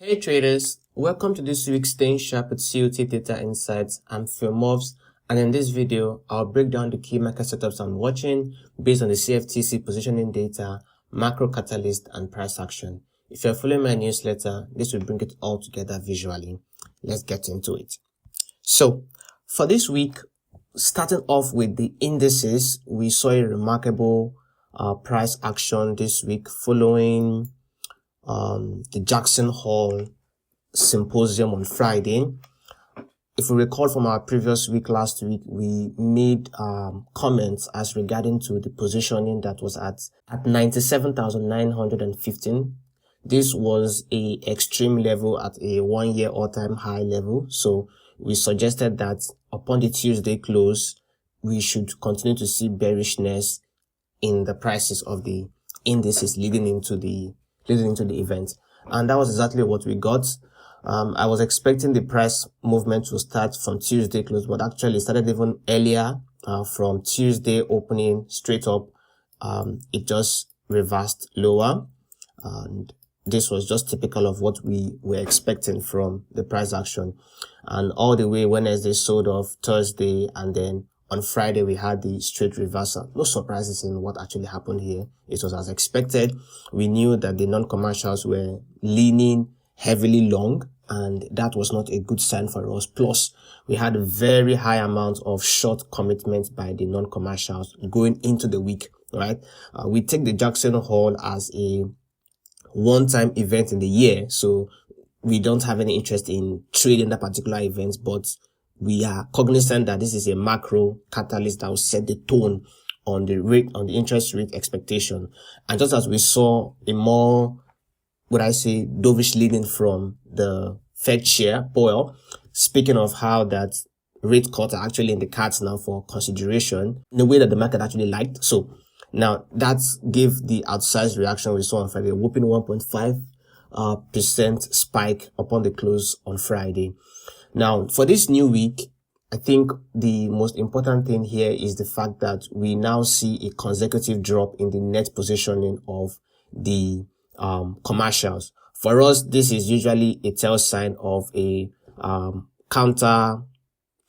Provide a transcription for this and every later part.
Hey traders, welcome to this week's Staying Sharp with COT Data Insights. I'm Phil Moves, and in this video, I'll break down the key market setups I'm watching based on the CFTC positioning data, macro catalyst, and price action. If you're following my newsletter, this will bring it all together visually. Let's get into it. So, for this week, starting off with the indices, we saw a remarkable price action this week following the Jackson Hole symposium on Friday. If we recall from our previous week last week, we made comments as regarding to the positioning that was at 97,915. This was a extreme level at a 1 year all-time high level. So we suggested that upon the Tuesday close, we should continue to see bearishness in the prices of the indices leading into the event. And that was exactly what we got. I was expecting the price movement to start from Tuesday close, but actually it started even earlier, from Tuesday opening straight up. It just reversed lower. And this was just typical of what we were expecting from the price action. And all the way Wednesday sold off, Thursday, and then on Friday, we had the straight reversal. No surprises in what actually happened here. It was as expected. We knew that the non-commercials were leaning heavily long, and that was not a good sign for us. Plus, we had a very high amount of short commitments by the non-commercials going into the week, right? We take the Jackson Hole as a one-time event in the year, so we don't have any interest in trading that particular event, but we are cognizant that this is a macro catalyst that will set the tone on the interest rate expectation. And just as we saw a more, dovish leading from the Fed chair, Powell, speaking of how that rate cuts are actually in the cards now for consideration in a way that the market actually liked. So now that gave the outsized reaction we saw on Friday, a whopping 1.5% spike upon the close on Friday. Now, for this new week, I think the most important thing here is the fact that we now see a consecutive drop in the net positioning of the commercials. For us, this is usually a tell sign of a counter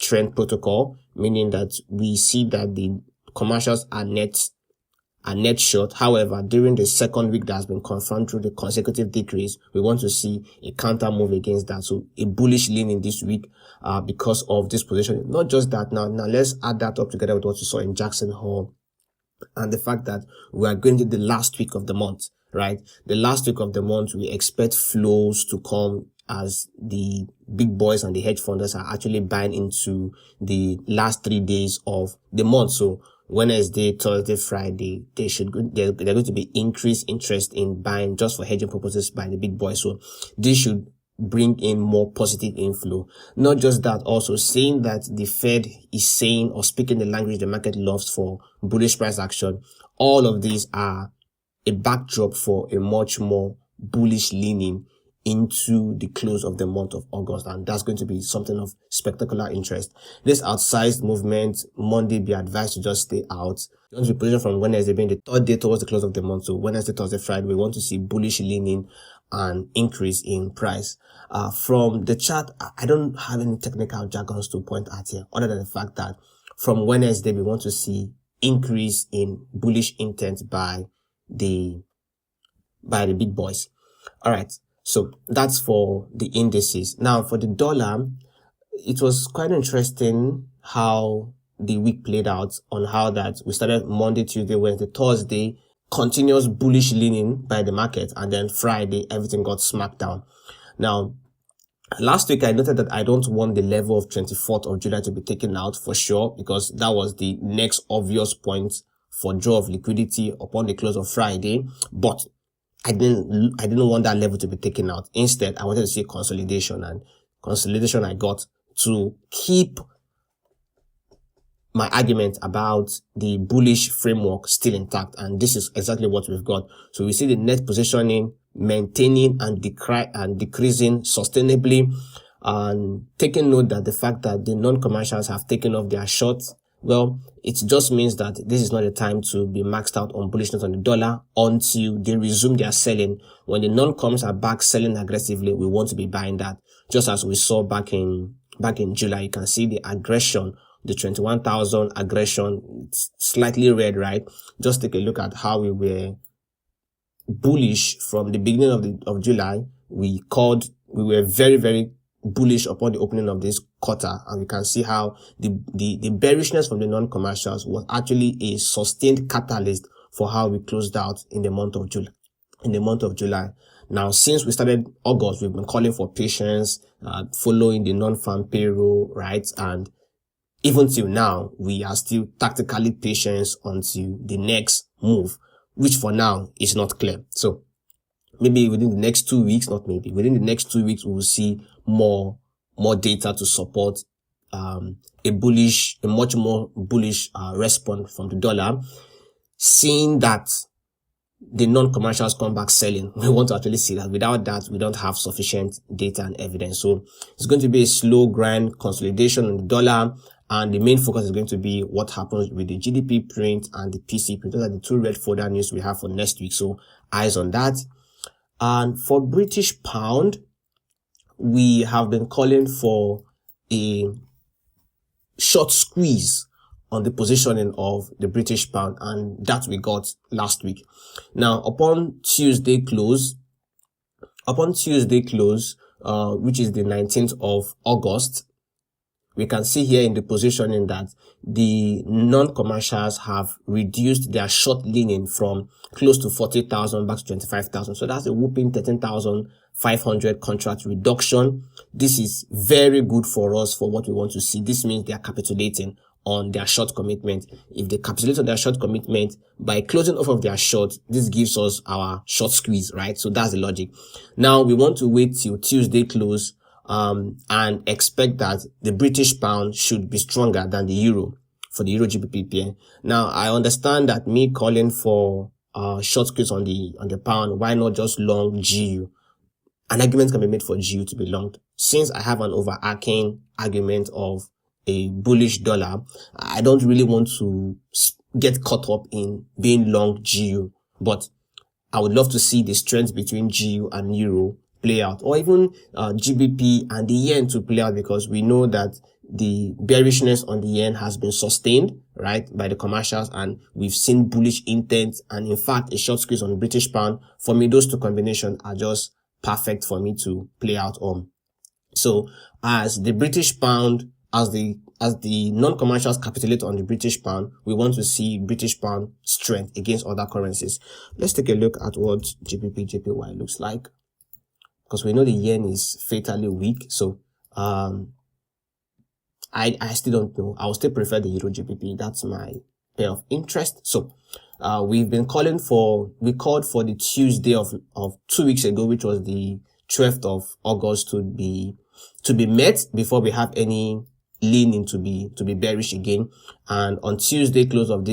trend protocol, meaning that we see that the commercials are net short. However, during the second week that has been confirmed through the consecutive decrease, we want to see a counter move against that. So a bullish lean in this week, because of this position. Not just that. Now let's add that up together with what we saw in Jackson Hole and the fact that we are going to the last week of the month, right? The last week of the month, we expect flows to come as the big boys and the hedge funders are actually buying into the last 3 days of the month. So Wednesday, Thursday, Friday, they're going to be increased interest in buying just for hedging purposes by the big boys. So this should bring in more positive inflow. Not just that, also saying that the Fed is saying or speaking the language the market loves for bullish price action. All of these are a backdrop for a much more bullish leaning into the close of the month of August, and that's going to be something of spectacular interest. This outsized movement, Monday, be advised to just stay out. You want to be positioned from Wednesday being the third day towards the close of the month. So Wednesday, Thursday, Friday, we want to see bullish leaning and increase in price. From the chart, I don't have any technical jargons to point at here, other than the fact that from Wednesday, we want to see increase in bullish intent by the big boys. All right. So that's for the indices. Now for the dollar, it was quite interesting how the week played out on how that we started Monday, Tuesday, Wednesday, Thursday, continuous bullish leaning by the market. And then Friday, everything got smacked down. Now, last week I noted that I don't want the level of 24th of July to be taken out for sure, because that was the next obvious point for draw of liquidity upon the close of Friday. But I didn't want that level to be taken out. Instead, I wanted to see consolidation, and consolidation I got to keep my argument about the bullish framework still intact. And this is exactly what we've got. So we see the net positioning maintaining and decreasing sustainably, and taking note that the fact that the non-commercials have taken off their short Well, it just means that this is not a time to be maxed out on bullishness on the dollar until they resume their selling. When the non-coms are back selling aggressively, we want to be buying that. Just as we saw back in July, you can see the aggression, the 21,000 aggression. It's slightly red, right? Just take a look at how we were bullish from the beginning of July. We were very, very bullish upon the opening of this quarter, and we can see how the bearishness from the non-commercials was actually a sustained catalyst for how we closed out in the month of July. Now, since we started August, we've been calling for patience, following the non-farm payroll, right? And even till now, we are still tactically patient until the next move, which for now is not clear. So maybe within the next 2 weeks, within the next 2 weeks, we will see more data to support a much more bullish response from the dollar. Seeing that the non-commercials come back selling, we want to actually see that. Without that, we don't have sufficient data and evidence. So it's going to be a slow grind consolidation on the dollar, and the main focus is going to be what happens with the GDP print and the PC print. Those are the two red folder news we have for next week. So eyes on that. And for British pound, we have been calling for a short squeeze on the positioning of the British pound, and that we got last week. Now, upon Tuesday close, which is the 19th of August, we can see here in the positioning that the non-commercials have reduced their short leaning from close to 40,000 back to 25,000. So that's a whooping 13,500 contract reduction. This is very good for us for what we want to see. This means they are capitulating on their short commitment. If they capitulate on their short commitment, by closing off of their short, this gives us our short squeeze, right? So that's the logic. Now we want to wait till Tuesday close and expect that the British pound should be stronger than the euro for the euro GBP pair. Now I understand that me calling for short squeeze on the pound, why not just long GU? An argument can be made for GU to be longed. Since I have an overarching argument of a bullish dollar, I don't really want to get caught up in being long GU, but I would love to see the strength between GU and euro play out, or even GBP and the yen to play out, because we know that the bearishness on the yen has been sustained, right, by the commercials, and we've seen bullish intent, and in fact a short squeeze on the British pound. For me, those two combinations are just perfect for me to play out on. So as the British pound, as the non-commercials capitulate on the British pound, we want to see British pound strength against other currencies. Let's take a look at what GBP JPY looks like, because we know the yen is fatally weak. So I still don't know. I will still prefer the euro GBP. That's my pair of interest. So we called for the Tuesday of 2 weeks ago, which was the 12th of August, to be met before we have any leaning to be bearish again. And on Tuesday close of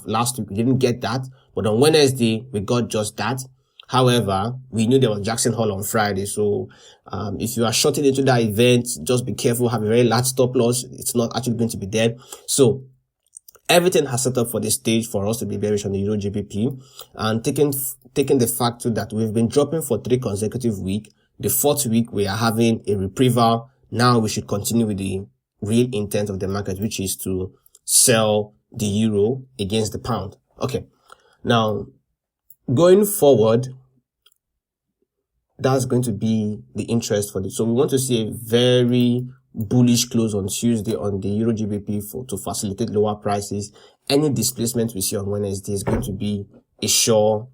last week, we didn't get that, but on Wednesday we got just that. However, we knew there was Jackson Hole on Friday, so if you are shorting into that event, just be careful, have a very large stop loss. It's not actually going to be there. So everything has set up for the stage for us to be bearish on the euro GBP, and taking the fact that we've been dropping for 3 consecutive weeks. The 4th week we are having a reprieval. Now we should continue with the real intent of the market, which is to sell the euro against the pound. Okay, now going forward, that's going to be the interest for this. So we want to see a very bullish close on Tuesday on the euro GBP to facilitate lower prices. Any displacement we see on Wednesday is going to be a sure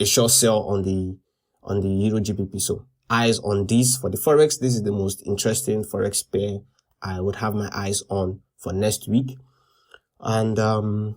sell on the euro GBP. So eyes on this for the forex. This is the most interesting forex pair I would have my eyes on for next week. And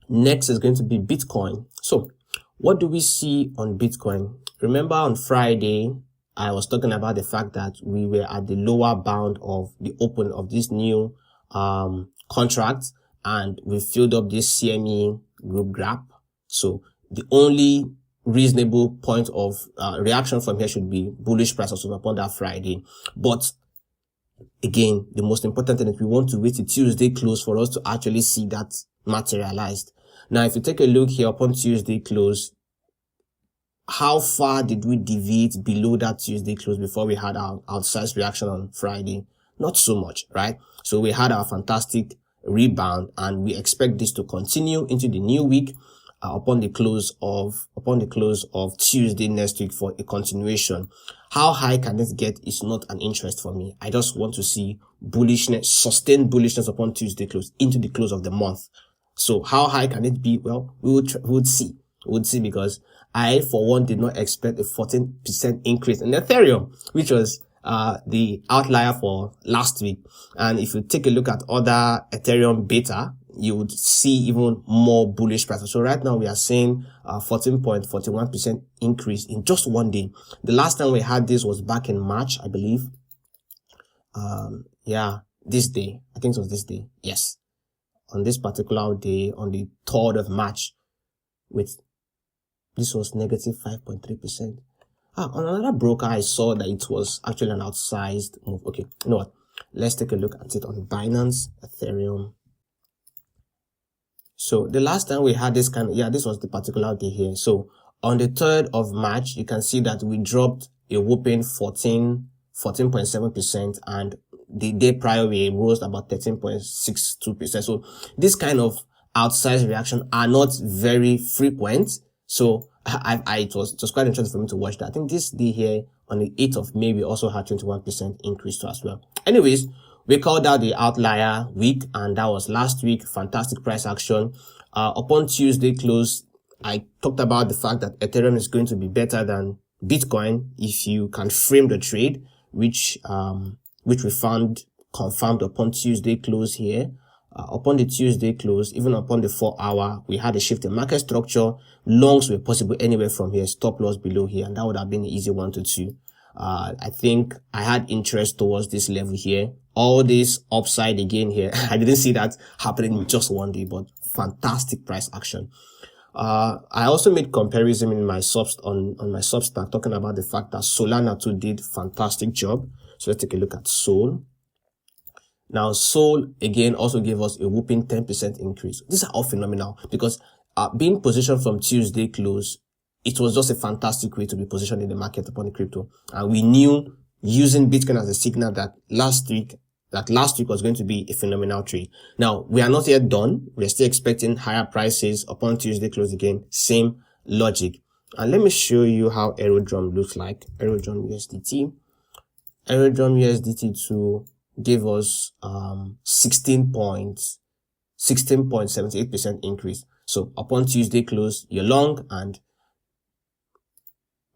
next is going to be Bitcoin. So what do we see on Bitcoin? Remember on Friday, I was talking about the fact that we were at the lower bound of the open of this new contract, and we filled up this CME group gap. So the only reasonable point of reaction from here should be bullish price also upon that Friday. But again, the most important thing is we want to wait till Tuesday close for us to actually see that materialized. Now, if you take a look here upon Tuesday close, how far did we deviate below that Tuesday close before we had our outsized reaction on Friday? Not so much, right? So we had our fantastic rebound, and we expect this to continue into the new week upon the close of Tuesday next week for a continuation. How high can it get is not an interest for me. I just want to see bullishness, sustained bullishness upon Tuesday close into the close of the month. So how high can it be? Well, we would see. We would see, because I, for one, did not expect a 14% increase in Ethereum, which was the outlier for last week. And if you take a look at other Ethereum beta, you would see even more bullish prices. So right now we are seeing 14.41% increase in just one day. The last time we had this was back in March, I believe. This day. I think it was this day. Yes. On this particular day, on the 3rd of March, this was negative 5.3%. On another broker, I saw that it was actually an outsized move. Okay, you know what? Let's take a look at it on Binance, Ethereum. So the last time we had this this was the particular day here. So on the 3rd of March, you can see that we dropped a whopping 14.7%, and the day prior we rose about 13.62%. So this kind of outsized reaction are not very frequent. So it was quite interesting for me to watch that. I think this day here on the 8th of May, we also had 21% increase too as well. Anyways, we called out the outlier week, and that was last week. Fantastic price action. Upon Tuesday close, I talked about the fact that Ethereum is going to be better than Bitcoin if you can frame the trade, which we found confirmed upon Tuesday close here. Upon the Tuesday close, even upon the 4-hour, we had a shift in market structure. Longs were possible anywhere from here, stop loss below here, and that would have been an easy 1 to 2. I think I had interest towards this level here. All this upside again here. I didn't see that happening in just one day, but fantastic price action. I also made comparison in my on my Substack, talking about the fact that Solana too did fantastic job. So let's take a look at Sol. Now, Sol again also gave us a whooping 10% increase. These are all phenomenal, because being positioned from Tuesday close, it was just a fantastic way to be positioned in the market upon the crypto. And we knew, using Bitcoin as a signal, that last week was going to be a phenomenal trade. Now, we are not yet done. We're still expecting higher prices upon Tuesday close again. Same logic. And let me show you how Aerodrome looks like. Aerodrome USDT. Aerodrome USDT to gave us 16.78% increase. So upon Tuesday close, you're long, and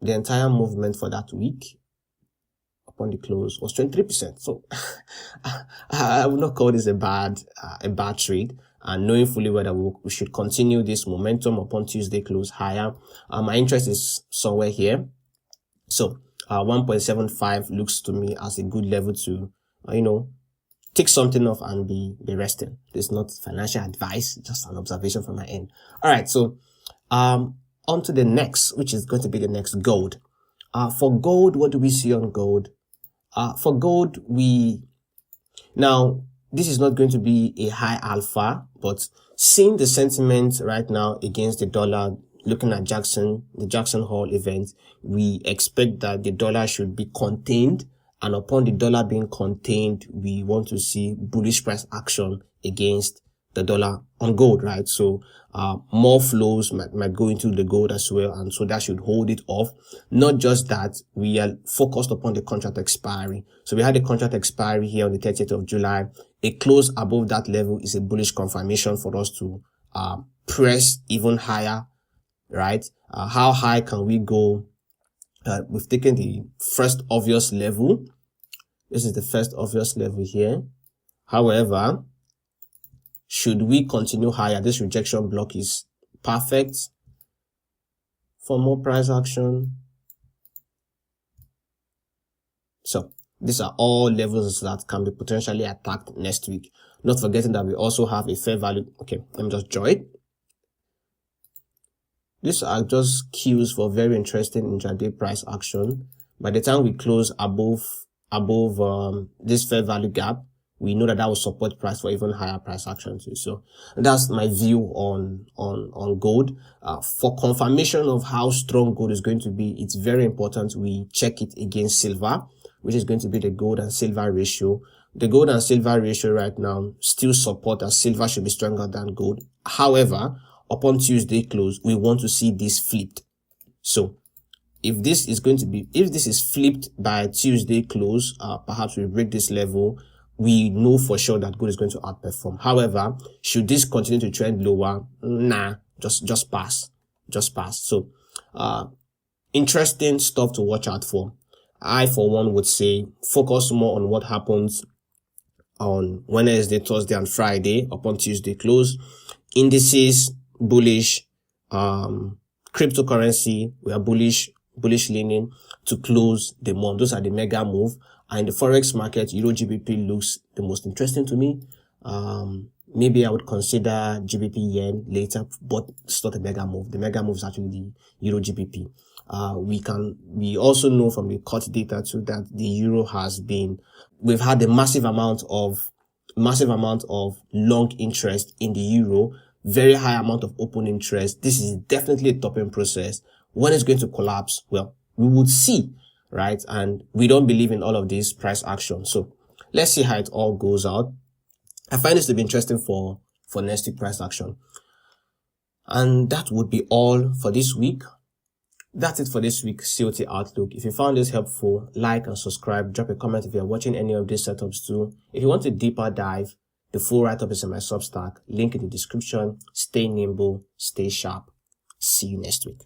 the entire movement for that week upon the close was 23%. So I would not call this a bad trade, and knowing fully whether we should continue this momentum upon Tuesday close higher. My interest is somewhere here. So 1.75 looks to me as a good level to take something off and be resting. It's not financial advice, just an observation from my end. All right, so on to the next, which is going to be the next, gold. For gold, what do we see on gold? For gold, now this is not going to be a high alpha, but seeing the sentiment right now against the dollar, looking at the Jackson Hole event, we expect that the dollar should be contained. And upon the dollar being contained, we want to see bullish price action against the dollar on gold, right? So more flows might go into the gold as well, and so that should hold it off. Not just that, we are focused upon the contract expiry. So we had a contract expiry here on the 30th of July. A close above that level is a bullish confirmation for us to press even higher, right? How high can we go? We've taken the first obvious level. This is the first obvious level here. However, should we continue higher, this rejection block is perfect for more price action. So these are all levels that can be potentially attacked next week. Not forgetting that we also have a fair value. Okay, let me just draw it. These are just cues for very interesting intraday price action. By the time we close above above this fair value gap, we know that will support price for even higher price action too. So that's my view on gold. For confirmation of how strong gold is going to be, it's very important we check it against silver, which is going to be the gold and silver ratio. The gold and silver ratio right now still support that silver should be stronger than gold. However, upon Tuesday close, we want to see this flipped. So if this is flipped by Tuesday close, perhaps we break this level, we know for sure that gold is going to outperform. However, should this continue to trend lower, just pass. So, interesting stuff to watch out for. I, for one, would say focus more on what happens on Wednesday, Thursday, and Friday upon Tuesday close. Indices, bullish. Cryptocurrency, we are bullish leaning to close the month. Those are the mega move. And the forex market, Euro GBP looks the most interesting to me. Maybe I would consider GBP yen later, but it's not a mega move. The mega move is actually the Euro GBP. We also know from the COT data too that the euro we've had a massive amount of long interest in the euro, very high amount of open interest. This is definitely a topping process. When it's going to collapse, well, we would see, right? And we don't believe in all of this price action. So let's see how it all goes out. I find this to be interesting for next week price action. And that would be all for this week. That's it for this week's COT Outlook. If you found this helpful, like and subscribe. Drop a comment if you're watching any of these setups too. If you want a deeper dive, the full write-up is in my Substack. Link in the description. Stay nimble, stay sharp. See you next week.